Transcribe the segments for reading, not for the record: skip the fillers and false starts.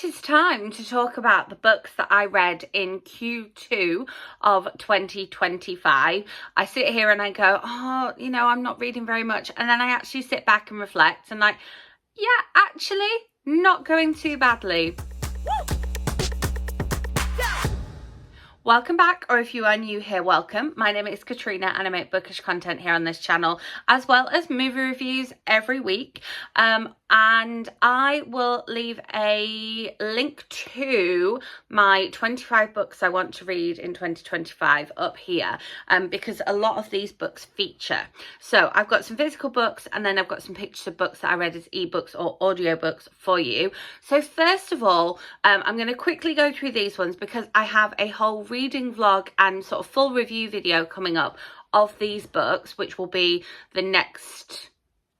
it is time to talk about the books that I read in Q2 of 2025. I sit here and I go, oh, I'm not reading very much. And then I actually sit back and reflect and yeah, actually not going too badly. Welcome back, or if you are new here, welcome. My name is Katrina and I make bookish content here on this channel, as well as movie reviews every week. And I will leave a link to my 25 books I want to read in 2025 up here, because a lot of these books feature. So I've got some physical books and then I've got some pictures of books that I read as ebooks or audiobooks for you. So first of all, I'm going to quickly go through these ones because I have a whole reading vlog and sort of full review video coming up of these books, which will be the next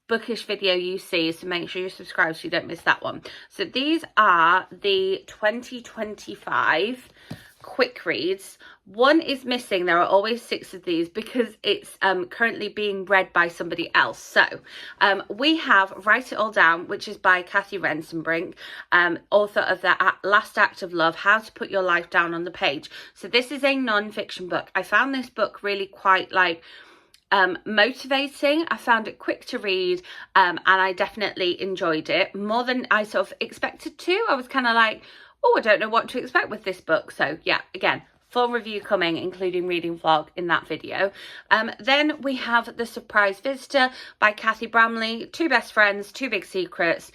bookish video you see, so make sure you subscribe so you don't miss that one. So these are the 2025 quick reads. One is missing. There are always 6 of these because it's currently being read by somebody else. So we have Write It All Down, which is by Kathy Rensenbrink, author of The Last Act of Love, How to Put Your Life Down on the Page. So this is a non-fiction book. I found this book really quite motivating. I found it quick to read, and I definitely enjoyed it more than I sort of expected to. I was kind of like, oh, I don't know what to expect with this book. So yeah, again, full review coming, including reading vlog in that video. Then we have The Surprise Visitor by Kathy Bramley, 2 best friends, 2 big secrets.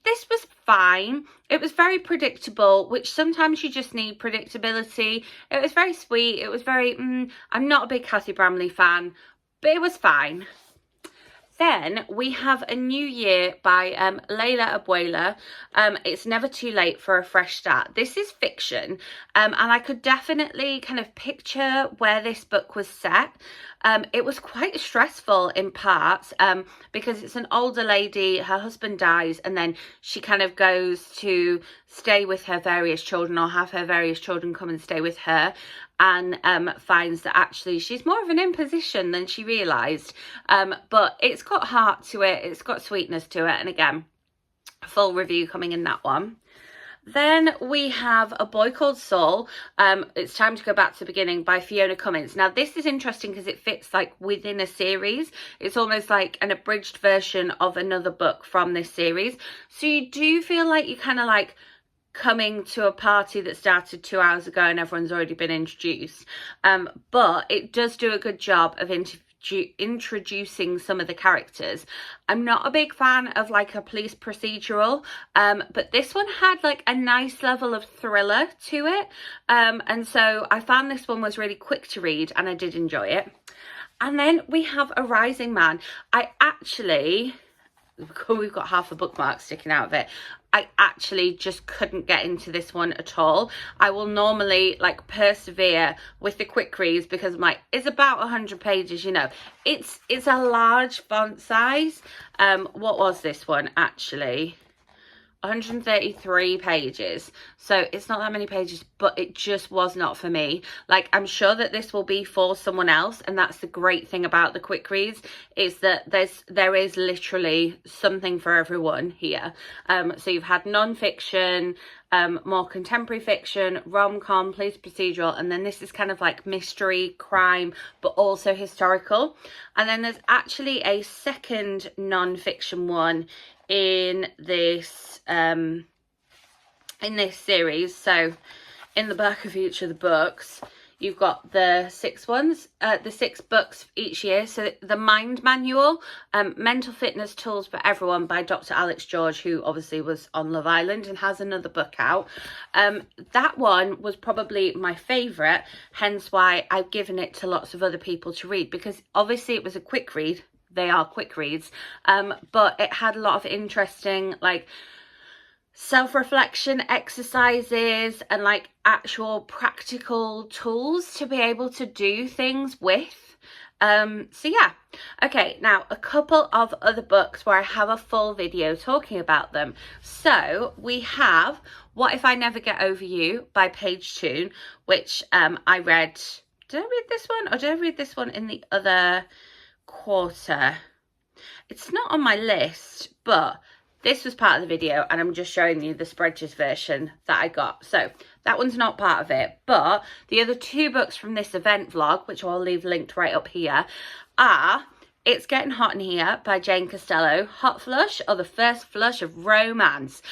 This was fine. It was very predictable, which sometimes you just need predictability. It was very sweet. It was very, I'm not a big Kathy Bramley fan, but it was fine. Then we have A New Year by Layla Abuela. It's never too late for a fresh start. This is fiction, and I could definitely kind of picture where this book was set. It was quite stressful in parts because it's an older lady, her husband dies, and then she kind of goes to stay with her various children, or have her various children come and stay with her, and finds that actually she's more of an imposition than she realised. But it's got heart to it, it's got sweetness to it, and again, a full review coming in that one. Then we have A Boy Called Saul, It's Time to Go Back to the Beginning by Fiona Cummins. Now this is interesting because it fits within a series. It's almost like an abridged version of another book from this series. So you do feel like you kind of coming to a party that started 2 hours ago and everyone's already been introduced. But it does do a good job of introducing some of the characters. I'm not a big fan of a police procedural, but this one had a nice level of thriller to it. And so I found this one was really quick to read and I did enjoy it. And then we have A Rising Man. We've got half a bookmark sticking out of it. I actually just couldn't get into this one at all. I will normally persevere with the quick reads because it's about 100 pages, It's a large font size. What was this one actually? 133 pages, so it's not that many pages, but it just was not for me. I'm sure that this will be for someone else, and that's the great thing about the quick reads, is that there is literally something for everyone here. So you've had non-fiction, more contemporary fiction, rom-com, police procedural, and then this is kind of mystery, crime, but also historical. And then there's actually a second non-fiction one in this series. So in the back of each of the books you've got the 6 ones, the 6 books each year. So the Mind Manual, Mental Fitness Tools for Everyone by Dr. Alex George, who obviously was on Love Island and has another book out. That one was probably my favourite, hence why I've given it to lots of other people to read, because obviously it was a quick read. They are quick reads, but it had a lot of interesting self-reflection exercises and actual practical tools to be able to do things with. So yeah, okay, now a couple of other books where I have a full video talking about them. So we have What If I Never Get Over You by Paige Toon, which I read. Did I read this one, or did I read this one in the other quarter? It's not on my list, but this was part of the video, and I'm just showing you the Spreaders version that I got. So that one's not part of it, but the other 2 books from this event vlog, which I'll leave linked right up here, are It's Getting Hot in Here by Jane Costello, Hot Flush, or the First Flush of Romance.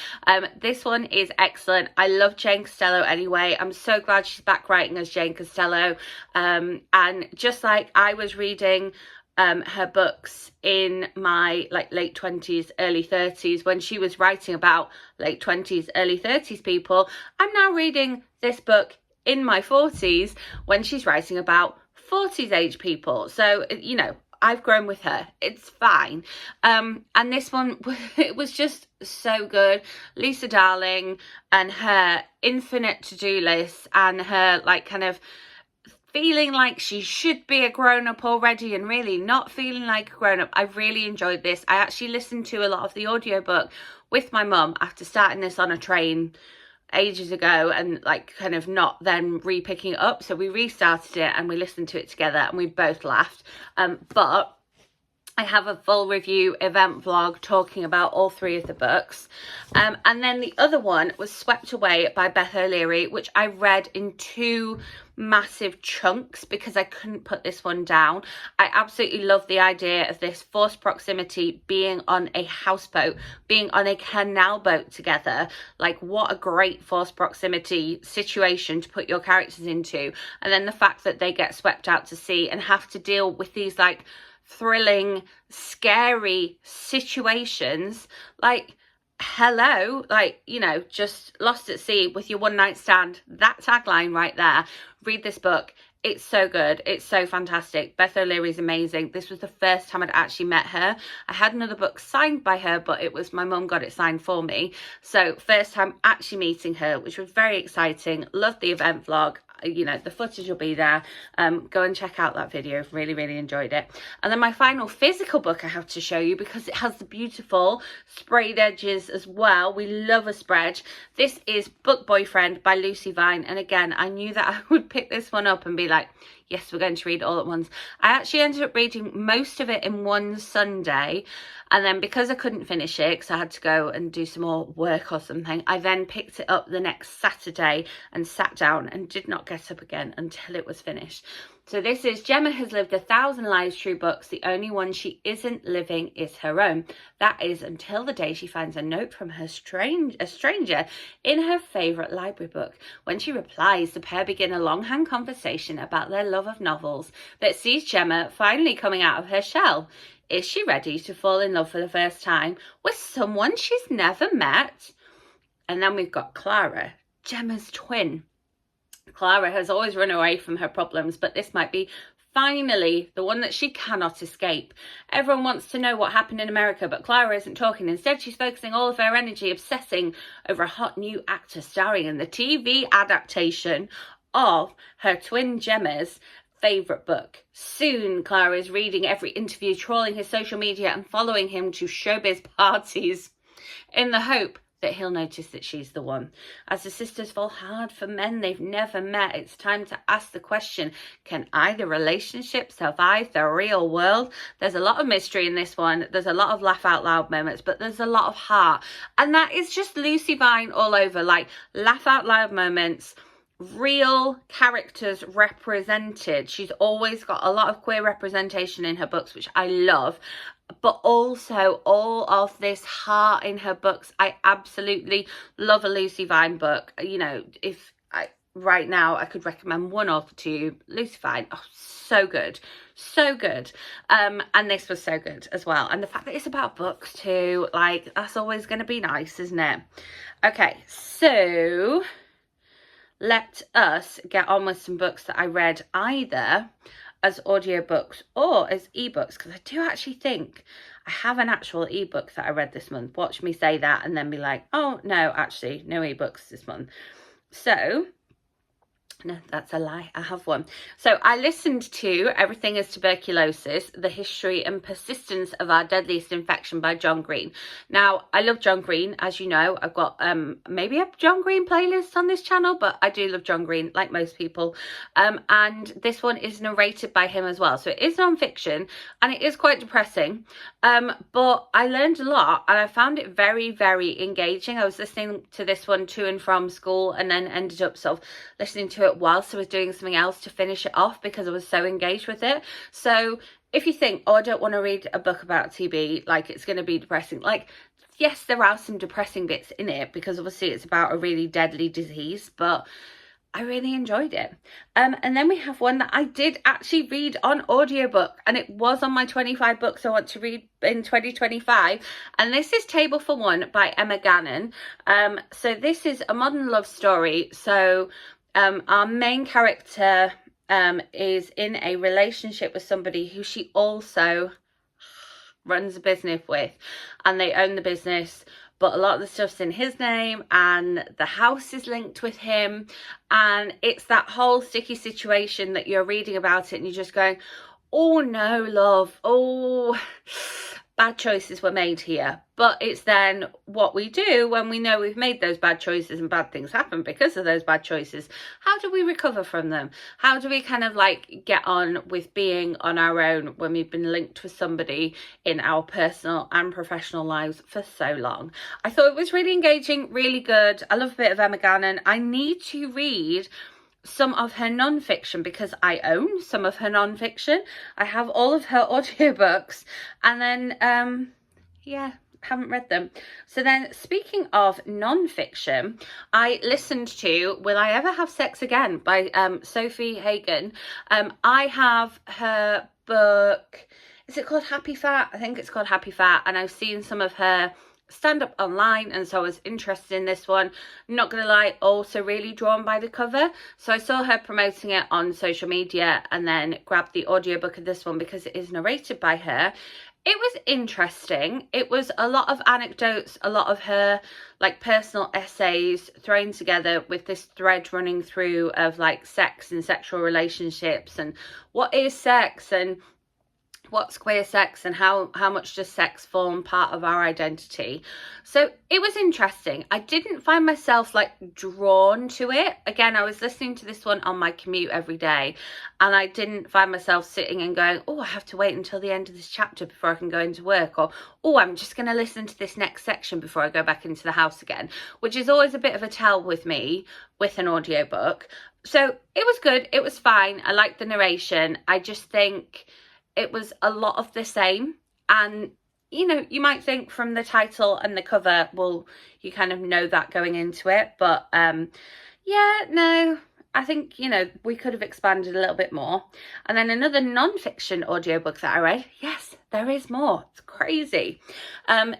This one is excellent. I love Jane Costello anyway. I'm so glad she's back writing as Jane Costello. And just like I was reading her books in my late 20s, early 30s, when she was writing about late 20s, early 30s people, I'm now reading this book in my 40s when she's writing about 40s age people. So, you know, I've grown with her. It's fine. And this one, it was just so good. Lisa Darling and her infinite to-do list and her kind of feeling like she should be a grown-up already and really not feeling like a grown-up. I really enjoyed this. I actually listened to a lot of the audiobook with my mum after starting this on a train ages ago and kind of not then re-picking it up. So we restarted it and we listened to it together and we both laughed. But I have a full review event vlog talking about all 3 of the books. And then the other one was Swept Away by Beth O'Leary, which I read in 2 massive chunks because I couldn't put this one down. I absolutely love the idea of this forced proximity, being on a houseboat, being on a canal boat together. What a great forced proximity situation to put your characters into. And then the fact that they get swept out to sea and have to deal with these thrilling, scary situations. Hello, you know, just lost at sea with your one night stand. That tagline right there. Read this book. It's so good. It's so fantastic. Beth O'Leary's amazing. This was the first time I'd actually met her. I had another book signed by her, but it was my mum got it signed for me. So first time actually meeting her, which was very exciting. Loved the event vlog. You know, the footage will be there. Go and check out that video. Really, really enjoyed it. And then my final physical book I have to show you, because it has the beautiful sprayed edges as well. We love a spread. This is Book Boyfriend by Lucy Vine. And again, I knew that I would pick this one up and be like, yes, we're going to read it all at once. I actually ended up reading most of it in one Sunday. And then because I couldn't finish it, because I had to go and do some more work or something, I then picked it up the next Saturday and sat down and did not get up again until it was finished. So this is Gemma has lived 1,000 lives, true books. The only one she isn't living is her own. That is until the day she finds a note from a stranger in her favourite library book. When she replies, the pair begin a longhand conversation about their love of novels that sees Gemma finally coming out of her shell. Is she ready to fall in love for the first time with someone she's never met? And then we've got Clara, Gemma's twin. Clara has always run away from her problems, but this might be finally the one that she cannot escape. Everyone wants to know what happened in America, but Clara isn't talking. Instead, she's focusing all of her energy obsessing over a hot new actor starring in the TV adaptation of her twin Gemma's favourite book. Soon, Clara is reading every interview, trawling his social media and following him to showbiz parties in the hope that he'll notice that she's the one. As the sisters fall hard for men they've never met, it's time to ask the question, can either relationship survive the real world? There's a lot of mystery in this one. There's a lot of laugh out loud moments, but there's a lot of heart. And that is just Lucy Vine all over, laugh out loud moments, real characters represented. She's always got a lot of queer representation in her books, which I love, but also all of this heart in her books. I absolutely love a Lucy Vine book. You know, if I right now I could recommend one author to you, Lucy Vine. Oh, so good, so good. And this was so good as well. And the fact that it's about books too, that's always going to be nice, isn't it? Okay, so let us get on with some books that I read either as audiobooks or as ebooks, because I do actually think I have an actual ebook that I read this month. Watch me say that and then be like, oh no, actually no ebooks this month. So No, that's a lie. I have one. So I listened to Everything is Tuberculosis, The History and Persistence of Our Deadliest Infection by John Green. Now, I love John Green. As you know, I've got maybe a John Green playlist on this channel, but I do love John Green, like most people. And this one is narrated by him as well. So it is non-fiction and it is quite depressing. But I learned a lot and I found it very, very engaging. I was listening to this one to and from school and then ended up sort of listening to it whilst I was doing something else to finish it off because I was so engaged with it. So if you think, oh, I don't want to read a book about TB, like it's going to be depressing, like, yes, there are some depressing bits in it because obviously it's about a really deadly disease, but I really enjoyed it. And then we have one that I did actually read on audiobook, and it was on my 25 books I want to read in 2025. And this is Table for One by Emma Gannon. So this is a modern love story. So our main character is in a relationship with somebody who she also runs a business with, and they own the business, but a lot of the stuff's in his name and the house is linked with him, and it's that whole sticky situation that you're reading about it and you're just going, oh no, love, oh, bad choices were made here. But it's then what we do when we know we've made those bad choices and bad things happen because of those bad choices. How do we recover from them? How do we kind of like get on with being on our own when we've been linked with somebody in our personal and professional lives for so long? I thought it was really engaging, really good. I love a bit of Emma Gannon. I need to read some of her non-fiction because I own some of her non-fiction. I have all of her audiobooks, and then yeah, haven't read them. So then, speaking of non-fiction, I listened to Will I Ever Have Sex Again by Sophie Hagen. I have her book, is it called Happy Fat? I think it's called Happy Fat, and I've seen some of her stand up online, and so I was interested in this one. Not gonna lie, also really drawn by the cover, so I saw her promoting it on social media and then grabbed the audiobook of this one because it is narrated by her. It was interesting. It was a lot of anecdotes, a lot of her like personal essays thrown together with this thread running through of like sex and sexual relationships and what is sex and what's queer sex and how much does sex form part of our identity. So it was interesting. I didn't find myself like drawn to it. Again, I was listening to this one on my commute every day, and I didn't find myself sitting and going, oh, I have to wait until the end of this chapter before I can go into work, or oh, I'm just going to listen to this next section before I go back into the house again, which is always a bit of a tell with me with an audiobook. So it was good. It was fine. I liked the narration. I just think it was a lot of the same, and you know, you might think from the title and the cover, well, you kind of know that going into it, but yeah, no, I think, you know, we could have expanded a little bit more. And then another non-fiction audiobook that I read, yes, there is more. It's crazy.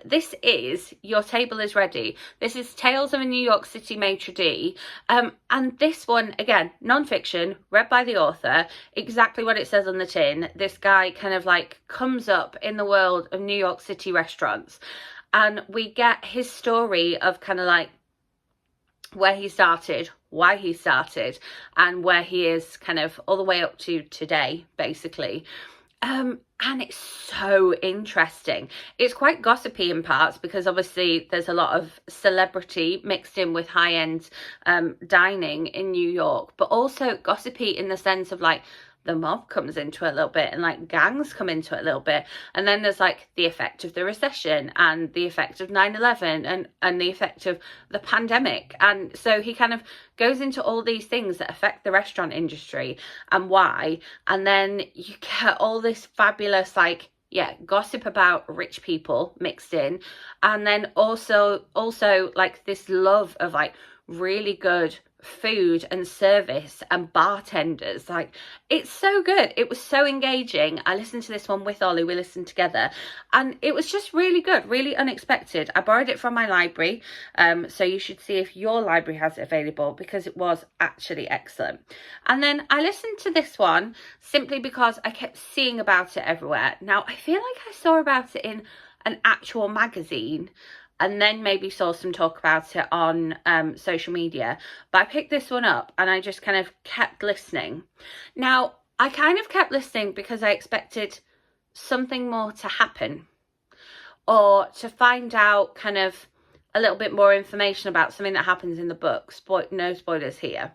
This is Your Table is Ready. This is Tales of a New York City Maitre d'. And this one, again, non-fiction, read by the author, exactly what it says on the tin. This guy kind of like comes up in the world of New York City restaurants, and we get his story of kind of like where he started, why he started, and where he is kind of all the way up to today, basically. And it's so interesting. It's quite gossipy in parts because obviously there's a lot of celebrity mixed in with high-end dining in New York, but also gossipy in the sense of like the mob comes into it a little bit and like gangs come into it a little bit, and then there's like the effect of the recession and the effect of 9/11 and the effect of the pandemic. And so he kind of goes into all these things that affect the restaurant industry and why, and then you get all this fabulous like gossip about rich people mixed in, and then also like this love of like really good food and service and bartenders. Like, it's so good. It was so engaging. I listened to this one with Ollie. We listened together, and it was just really good, really unexpected. I borrowed it from my library, so you should see if your library has it available, because it was actually excellent. And then I listened to this one simply because I kept seeing about it everywhere. Now, I feel like I saw about it in an actual magazine, and then maybe saw some talk about it on social media. But I picked this one up and I just kind of kept listening. Now, I kind of kept listening because I expected something more to happen, or to find out kind of a little bit more information about something that happens in the book. No spoilers here.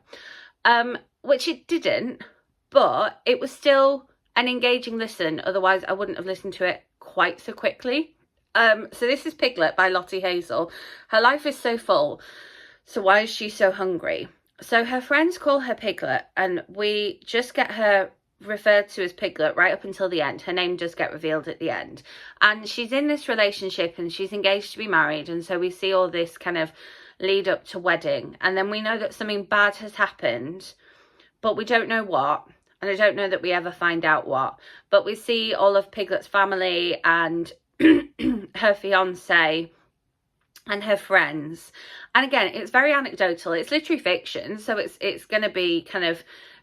Which it didn't, but it was still an engaging listen. Otherwise, I wouldn't have listened to it quite so quickly. So this is Piglet by Lottie Hazel. Her life is so full, so why is she so hungry? So her friends call her Piglet, and we just get her referred to as Piglet right up until the end. Her name does get revealed at the end, and she's in this relationship and she's engaged to be married, and so we see all this kind of lead up to wedding, and then we know that something bad has happened, but we don't know what, and I don't know that we ever find out what. But we see all of Piglet's family and her fiance and her friends, and again, it's very anecdotal. It's literary fiction, so it's going to be kind of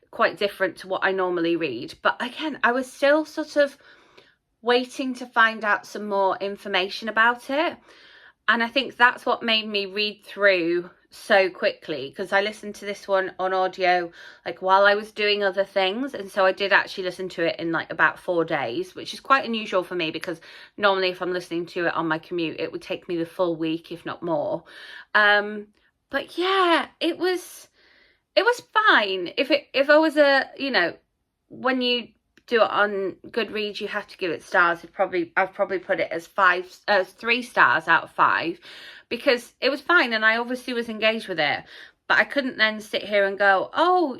quite different to what I normally read. But again, I was still sort of waiting to find out some more information about it, and I think that's what made me read through so quickly, because I listened to this one on audio like while I was doing other things, and so I did actually listen to it in like about 4 days, which is quite unusual for me, because normally if I'm listening to it on my commute it would take me the full week, if not more. But yeah, it was fine. If I was when you do it on Goodreads, you have to give it stars. I've probably put it as 3 stars out of 5, because it was fine and I obviously was engaged with it. But I couldn't then sit here and go, oh,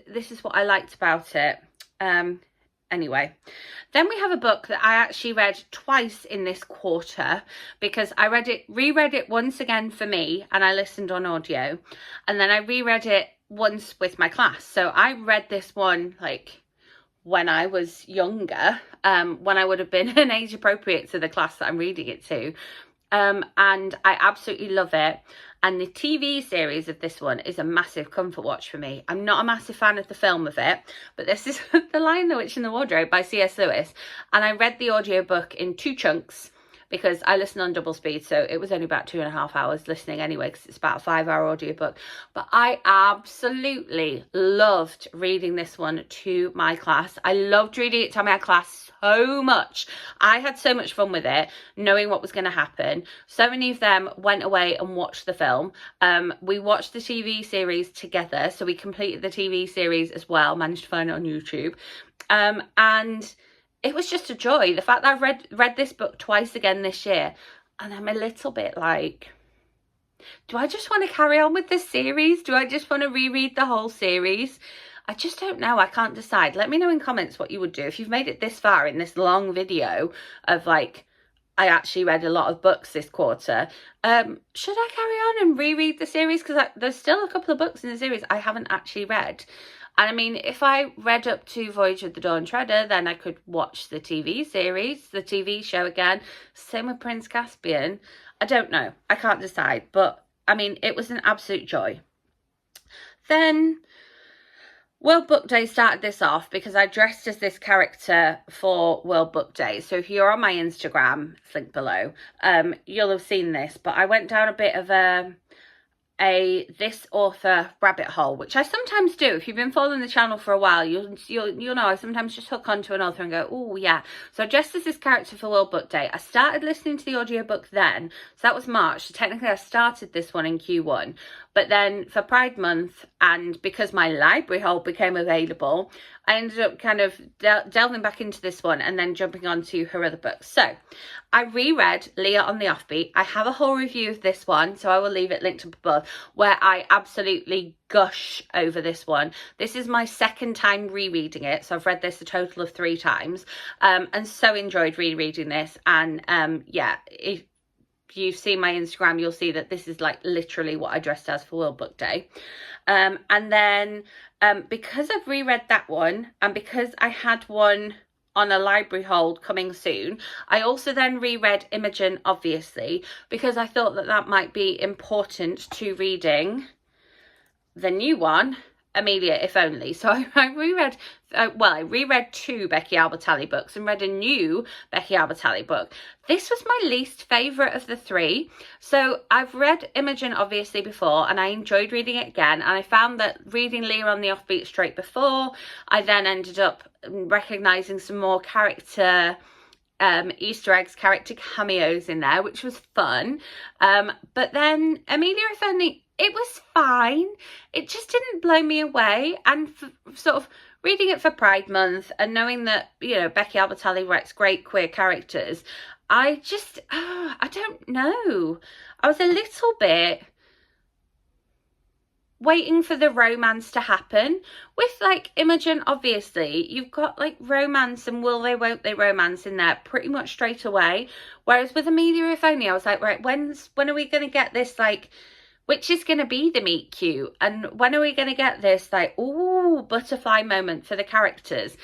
this is what I liked about it. Anyway, then we have a book that I actually read twice in this quarter, because I reread it once again for me, and I listened on audio, and then I reread it once with my class. So I read this one like when I was younger, when I would have been an age appropriate to the class that I'm reading it to, and I absolutely love it. And the TV series of this one is a massive comfort watch for me. I'm not a massive fan of the film of it, but this is The Lion, the Witch and the Wardrobe by C.S. Lewis, and I read the audiobook in 2 chunks, because I listen on double speed, so it was only about 2.5 hours listening anyway, because it's about a 5-hour audiobook. But I absolutely loved reading this one to my class. I loved reading it to my class so much. I had so much fun with it, knowing what was going to happen. So many of them went away and watched the film. We watched the TV series together, so we completed the TV series as well, managed to find it on YouTube. And it was just a joy. The fact that I've read this book twice again this year, and I'm a little bit like, do I just want to carry on with this series? Do I just want to reread the whole series? I just don't know. I can't decide. Let me know in comments what you would do if you've made it this far in this long video of like, I actually read a lot of books this quarter. Should I carry on and reread the series? Because there's still a couple of books in the series I haven't actually read. And I mean, if I read up to Voyage of the Dawn Treader, then I could watch the TV series, the TV show again. Same with Prince Caspian. I don't know. I can't decide. But, I mean, it was an absolute joy. Then World Book Day started this off, because I dressed as this character for World Book Day. So if you're on my Instagram, it's linked below, you'll have seen this. But I went down a bit of a this author rabbit hole, which I sometimes do. If you've been following the channel for a while, you'll know I sometimes just hook onto an author and go, oh yeah. So I dressed as this character for World Book Day. I started listening to the audiobook then, so that was March. So technically I started this one in Q1, but then for Pride Month, and because my library hole became available, I ended up kind of delving back into this one and then jumping on to her other books. So I reread Leah on the Offbeat. I have a whole review of this one, so I will leave it linked up above, where I absolutely gush over this one. This is my 2nd time rereading it, so I've read this a total of 3 times, and so enjoyed rereading this. And yeah, if you've seen my Instagram, you'll see that this is like literally what I dressed as for World Book Day. And then because I've reread that one, and because I had one on a library hold coming soon, I also then reread Imogen, obviously, because I thought that might be important to reading the new one, Amelia If Only. So I reread, I reread 2 Becky Albertalli books and read a new Becky Albertalli book. This was my least favourite of the 3. So I've read Imogen obviously before, and I enjoyed reading it again, and I found that reading Leah on the Offbeat Straight before, I then ended up recognising some more character Easter eggs, character cameos in there, which was fun. But then Amelia If Only, it was fine. It just didn't blow me away. And sort of reading it for Pride Month and knowing that, you know, Becky Albertalli writes great queer characters, I just, I don't know. I was a little bit waiting for the romance to happen. With like Imogen, obviously you've got like romance and will they won't they romance in there pretty much straight away, whereas with Amelia If Only I was like, right, when are we going to get this, like, which is going to be the meet cute, and when are we going to get this like, ooh, butterfly moment for the characters?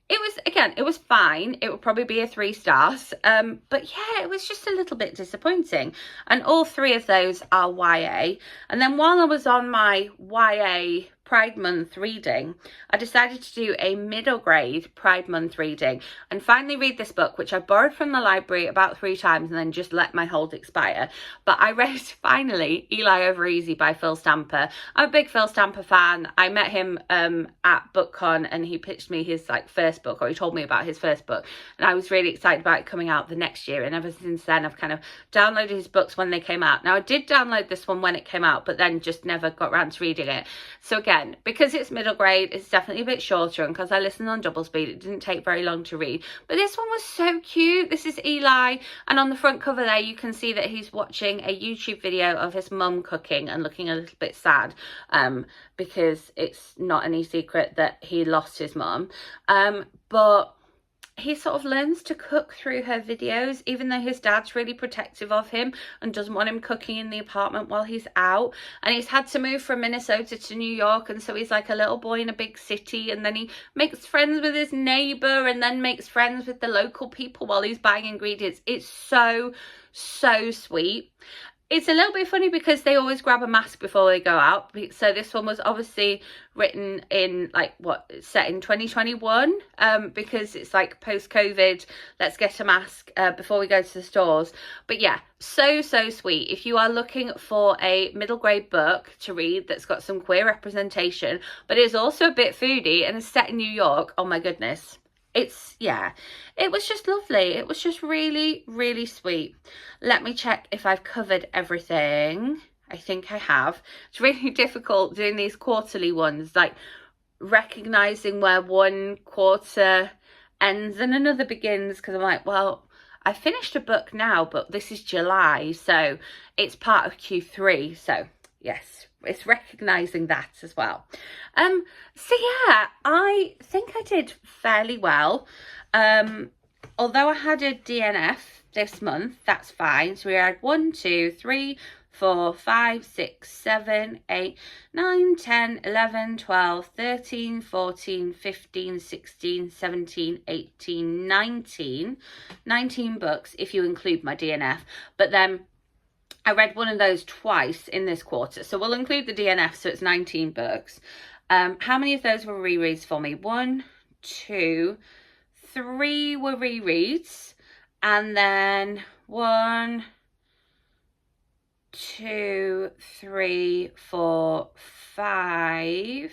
It was, again, it was fine. It would probably be a 3 stars. But yeah, it was just a little bit disappointing. And all 3 of those are YA. And then while I was on my YA Pride Month reading, I decided to do a middle grade Pride Month reading and finally read this book, which I borrowed from the library about 3 times and then just let my hold expire. But I read finally Eli Over Easy by Phil Stamper. I'm a big Phil Stamper fan. I met him at BookCon, and he pitched me his like first book, or he told me about his first book, and I was really excited about it coming out the next year. And ever since then I've kind of downloaded his books when they came out. Now I did download this one when it came out, but then just never got around to reading it. So again, because it's middle grade, it's definitely a bit shorter, and because I listened on double speed, it didn't take very long to read. But this one was so cute. This is Eli, and on the front cover there you can see that he's watching a YouTube video of his mum cooking and looking a little bit sad, because it's not any secret that he lost his mum. But he sort of learns to cook through her videos, even though his dad's really protective of him and doesn't want him cooking in the apartment while he's out. And he's had to move from Minnesota to New York, and so he's like a little boy in a big city, and then he makes friends with his neighbour and then makes friends with the local people while he's buying ingredients. It's so, so sweet. It's a little bit funny because they always grab a mask before they go out. So this one was obviously written in like set in 2021, because it's like post-COVID, let's get a mask before we go to the stores. But yeah, so sweet. If you are looking for a middle grade book to read that's got some queer representation, but is also a bit foodie and is set in New York, oh my goodness. Yeah, it was just lovely. It was just really, really sweet. Let me check if I've covered everything. I think I have. It's really difficult doing these quarterly ones, like recognizing where one quarter ends and another begins, because I'm like, well, I finished a book now, but this is July, so it's part of Q3. So yes, it's recognizing that as well. So yeah, I think I did fairly well. Although I had a DNF this month, that's fine. So we had 1, 2, 3, 4, 5, 6, 7, 8, 9, 10, 11, 12, 13, 14, 15, 16, 17, 18, 19 books if you include my DNF. But then I read one of those twice in this quarter, so we'll include the DNF, so it's 19 books. How many of those were rereads for me? 1, 2, 3 were rereads, and then 1, 2, 3, 4, 5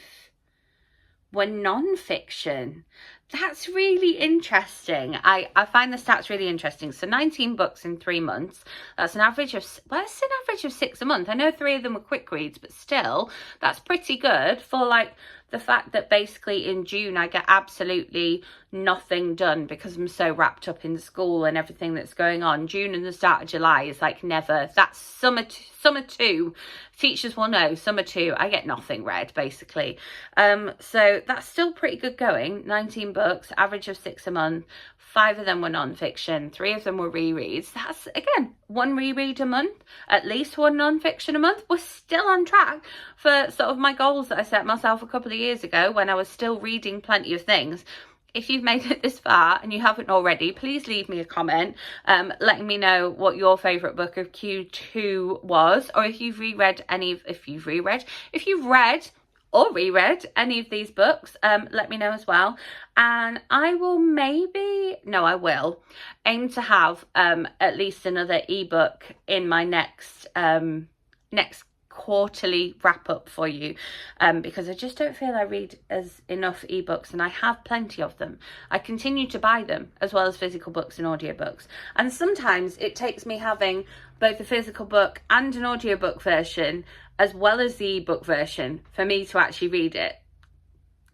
were non-fiction. That's really interesting. I find the stats really interesting. So 19 books in 3 months. That's an average of, well, it's an average of 6 a month. I know 3 of them were quick reads, but still, that's pretty good for like the fact that basically in June I get absolutely nothing done because I'm so wrapped up in school and everything that's going on. June and the start of July is like never. That's summer 2. Teachers will know, summer 2, I get nothing read basically. So that's still pretty good going. 19 books, average of 6 a month. 5 of them were non-fiction, 3 of them were rereads. That's, again, 1 reread a month, at least 1 non-fiction a month. We're still on track for sort of my goals that I set myself a couple of years ago when I was still reading plenty of things. If you've made it this far and you haven't already, please leave me a comment letting me know what your favourite book of Q2 was, or if you've read or reread any of these books, let me know as well. And I will I will aim to have at least another ebook in my next quarterly wrap up for you, because I just don't feel I read enough ebooks, and I have plenty of them. I continue to buy them as well as physical books and audiobooks, and sometimes it takes me having both a physical book and an audiobook version as well as the ebook version for me to actually read it.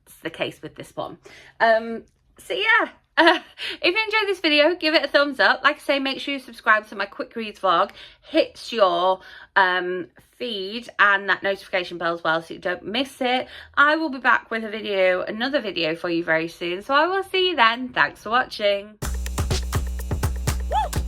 It's the case with this one. So yeah, if you enjoyed this video, give it a thumbs up. Like I say, make sure you subscribe to my quick reads vlog. Hit your feed and that notification bell as well, so you don't miss it. I will be back with another video for you very soon, so I will see you then. Thanks for watching. Woo!